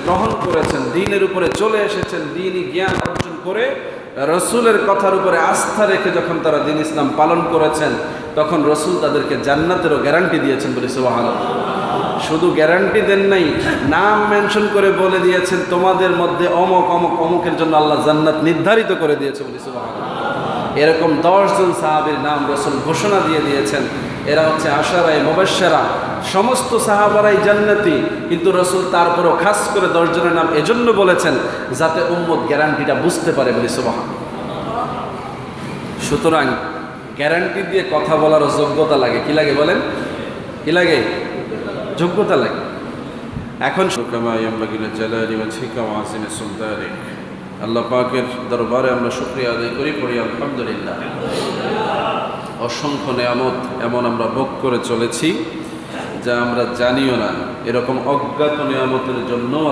গ্রহণ করেছেন, দ্বীনের উপরে চলে এসেছেন, দ্বীনি জ্ঞান অর্জন করে রসুলের কথার উপরে আস্থা রেখে যখন তারা দ্বীন ইসলাম পালন করেছেন, তখন রসুল তাদেরকে জান্নাতেরও গ্যারান্টি দিয়েছেন বলে সুবহানাল্লাহ। শুধু গ্যারান্টি দেন নাই, নাম মেনশন করে বলে দিয়েছেন তোমাদের মধ্যে অমুক অমুক অমুকের জন্য আল্লাহ জান্নাত নির্ধারিত করে দিয়েছে বলে সুবহানাল্লাহ। এরকম 10 জন সাহাবীর নাম রসুল ঘোষণা দিয়ে দিয়েছেন। এরা হচ্ছে আশারায়ে মুবাশশারা, সমস্ত সাহাবারাই জান্নাতি, কিন্তু রসুল তারপরও খাস করে 10 জনের নাম এজন্য বলেছেন যাতে উম্মত গ্যারান্টিটা বুঝতে পারে বলে সুবহানাল্লাহ। সুতরাং গ্যারান্টি দিয়ে কথা বলার যোগ্যতা লাগে। কি লাগে বলেন? কি লাগে? যোগ্যতা লাগে। এখন আল্লাহ পাকের দরবারে আমরা শুকরিয়া আদায় করি, পড়ি আলহামদুলিল্লাহ। অসংখ্য নেয়ামত এমন আমরা ভোগ করে চলেছি যা আমরা জানিও না। এরকম অজ্ঞাত নেয়ামতের জন্য